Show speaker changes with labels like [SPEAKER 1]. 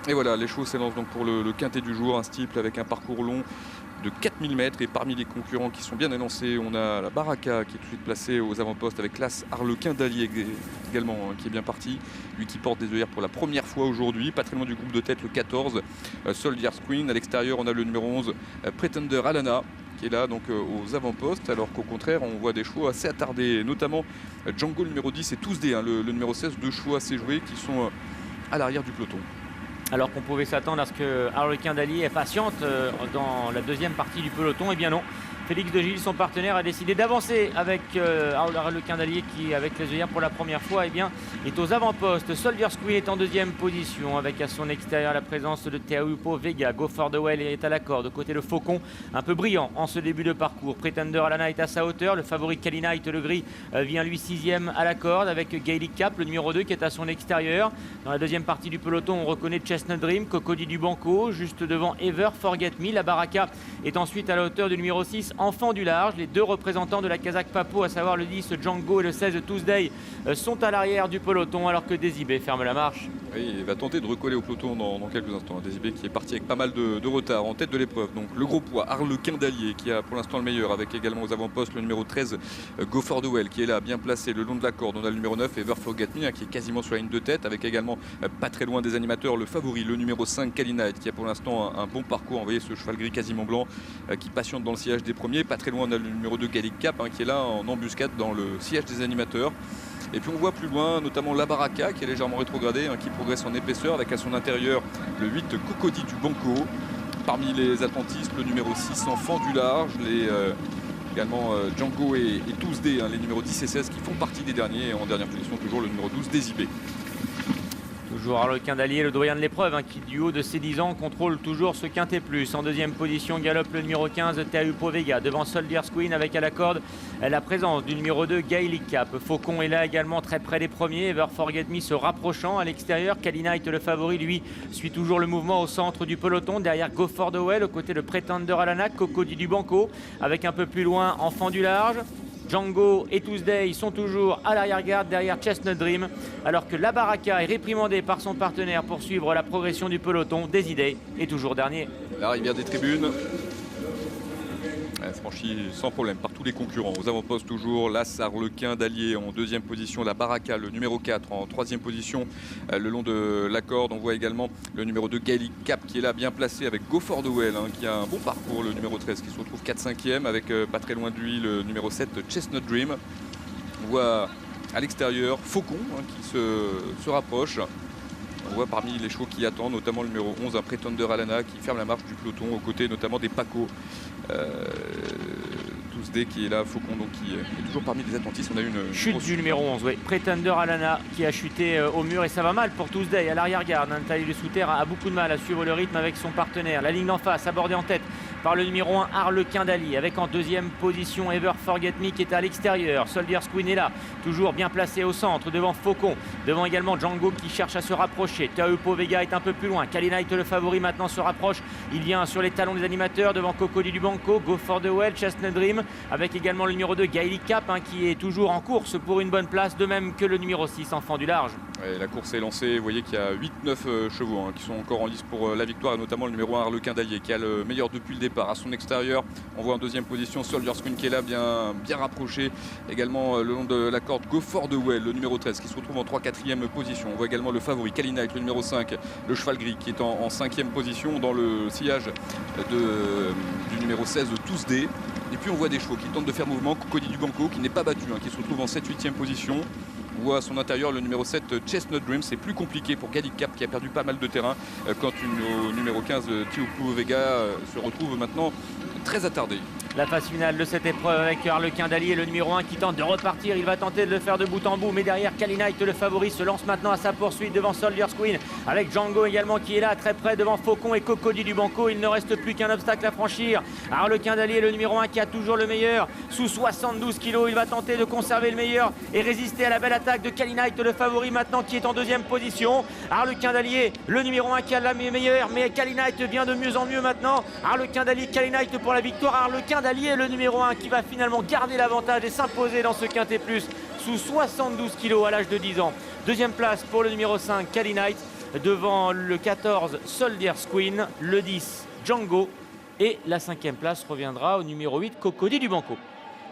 [SPEAKER 1] Et voilà, les chevaux s'élancent donc pour le quintet du jour, un steeple avec un parcours long de 4000 mètres. Et parmi les concurrents qui sont bien élancés, on a la Baraka qui est tout de suite placée aux avant-postes avec l'As Arlequin d'Allier également, hein, qui est bien parti. Lui qui porte des œillères pour la première fois aujourd'hui. Pas très loin du groupe de tête, le 14, Soldier's Queen. À l'extérieur, on a le numéro 11, Pretender Alana, qui est là donc aux avant-postes, alors qu'au contraire on voit des chevaux assez attardés, notamment Django le numéro 10 et Tuesday, hein, le numéro 16, deux chevaux assez joués qui sont à l'arrière du peloton.
[SPEAKER 2] Alors qu'on pouvait s'attendre à ce que Arlequin d'Allier est patiente dans la deuxième partie du peloton, et bien non. Félix de Gilles, son partenaire, a décidé d'avancer avec Arlequin d'Allier qui, avec les œillères pour la première fois, est aux avant-postes. Soldier's Queen est en deuxième position avec à son extérieur la présence de Teahupo Vega. Go for the Well est à la corde. De côté le Faucon, un peu brillant en ce début de parcours. Pretender Alana est à sa hauteur. Le favori Kalinite, le gris, vient lui sixième à la corde avec Gaelic Cap, le numéro 2 qui est à son extérieur. Dans la deuxième partie du peloton, on reconnaît Chestnut Dream, Cocody du Banco, juste devant Ever Forget Me. La Baraka est ensuite à la hauteur du numéro 6, Enfant du Large. Les deux représentants de la Kazakh Papo, à savoir le 10 Django et le 16 Tuesday, sont à l'arrière du peloton alors que Désibé ferme la marche.
[SPEAKER 1] Oui, il va tenter de recoller au peloton dans quelques instants. Désibé qui est parti avec pas mal de retard en tête de l'épreuve. Donc le gros poids, Arlequin d'Allier qui a pour l'instant le meilleur, avec également aux avant-postes le numéro 13, Go for the Well, qui est là bien placé le long de la corde. On a le numéro 9, Ever Forget Me, hein, qui est quasiment sur la ligne de tête, avec également pas très loin des animateurs le favori, le numéro 5, Kalinite, qui a pour l'instant un bon parcours. Vous voyez ce cheval gris quasiment blanc qui patiente dans le sillage des premiers. Pas très loin, on a le numéro 2, Gaelic Cap, hein, qui est là en embuscade dans le sillage des animateurs. Et puis on voit plus loin notamment la Baraka qui est légèrement rétrogradée, hein, qui progresse en épaisseur avec à son intérieur le 8 Cocody du Banco. Parmi les attentistes, le numéro 6 Enfant du Large, également Django et Tuesday, hein, les numéros 10 et 16 qui font partie des derniers. Et en dernière position toujours le numéro 12 Désibé.
[SPEAKER 2] Toujours Arlequin d'Allier, le doyen de l'épreuve, hein, qui du haut de ses 10 ans contrôle toujours ce quintet plus. En deuxième position, galope le numéro 15, Teahupo Vega, devant Soldier's Queen avec à la corde la présence du numéro 2, Gaelic Cap. Faucon est là également très près des premiers. Ever Forget Me se rapprochant à l'extérieur. Kalinite, le favori, lui, suit toujours le mouvement au centre du peloton. Derrière Go for the Well, aux côtés de Pretender Alana, Cocody du Banco, avec un peu plus loin Enfant du Large. Django et Tuesday sont toujours à l'arrière-garde derrière Chestnut Dream, alors que la Baraka est réprimandée par son partenaire pour suivre la progression du peloton. Désibé est toujours dernier.
[SPEAKER 1] La rivière des tribunes. Elle franchit sans problème par tous les concurrents. Aux avant-postes toujours, l'As Arlequin d'Allier en deuxième position, la Baraka, le numéro 4 en troisième position le long de la corde. On voit également le numéro 2 Gaelic Cap qui est là bien placé avec Go for the Well, hein, qui a un bon parcours, le numéro 13 qui se retrouve 4-5e avec pas très loin de lui le numéro 7 Chestnut Dream. On voit à l'extérieur Faucon, hein, qui se rapproche. On voit parmi les chevaux qui attendent, notamment le numéro 11, un Pretender Alana qui ferme la marche du peloton, aux côtés notamment des Paco. Tuesday qui est là, Faucon donc qui est toujours parmi les attentistes. On a une
[SPEAKER 2] chute du numéro 11, oui. Pretender Alana qui a chuté au mur, et ça va mal pour Tuesday à l'arrière-garde. Nathalie Le Souter a beaucoup de mal à suivre le rythme avec son partenaire. La ligne d'en face abordée en tête par le numéro 1 Arlequin d'Allier, avec en deuxième position Ever Forget Me qui est à l'extérieur. Soldier's Queen est là, toujours bien placé au centre devant Faucon, devant également Django qui cherche à se rapprocher. Teahupo Vega est un peu plus loin. Kalinite, le favori, maintenant se rapproche. Il vient sur les talons des animateurs devant Cocody du Banco, Go for the Well, Chestnut Dream, avec également le numéro 2 Gaelic Cap, hein, qui est toujours en course pour une bonne place, de même que le numéro 6 Enfant du Large.
[SPEAKER 1] Ouais, la course est lancée, vous voyez qu'il y a 8-9 chevaux, hein, qui sont encore en lice pour la victoire, et notamment le numéro 1 Arlequin d'Allier qui a le meilleur depuis le départ. À son extérieur, on voit en deuxième position Soldier's Queen qui est là bien rapproché. Également le long de la corde Go for the Well, le numéro 13 qui se retrouve en 3-4e position. On voit également le favori Kalinite, le numéro 5, le cheval gris qui est en 5e position dans le sillage du numéro 16 Tuesday. Et puis on voit des chevaux qui tentent de faire mouvement. Cocody du Banco qui n'est pas battu, hein, qui se retrouve en 7-8e position. On voit à son intérieur le numéro 7 Chestnut Dream. C'est plus compliqué pour Gaelic Cap qui a perdu pas mal de terrain quand le numéro 15 Teahupo Vega se retrouve maintenant très attardé.
[SPEAKER 2] La phase finale de cette épreuve avec Arlequin d'Allier, le numéro 1 qui tente de repartir. Il va tenter de le faire de bout en bout, mais derrière Kalinite, le favori, se lance maintenant à sa poursuite devant Soldier's Queen, avec Django également qui est là très près devant Faucon et Cocody du Banco. Il ne reste plus qu'un obstacle à franchir. Arlequin d'Allier, le numéro 1 qui a toujours le meilleur, sous 72 kg. Il va tenter de conserver le meilleur et résister à la belle attaque de Kalinite, le favori maintenant qui est en deuxième position. Arlequin d'Allier, le numéro 1 qui a la meilleure, mais Kalinite vient de mieux en mieux maintenant. Arlequin d'Allier, Kalinite pour la victoire. Arlequin d'Allier, le numéro 1 qui va finalement garder l'avantage et s'imposer dans ce quintet plus sous 72 kg à l'âge de 10 ans. Deuxième place pour le numéro 5, Kalinite. devant le 14 Soldiers Queen, le 10 Django et la 5e place reviendra au numéro 8 Cocody du Banco.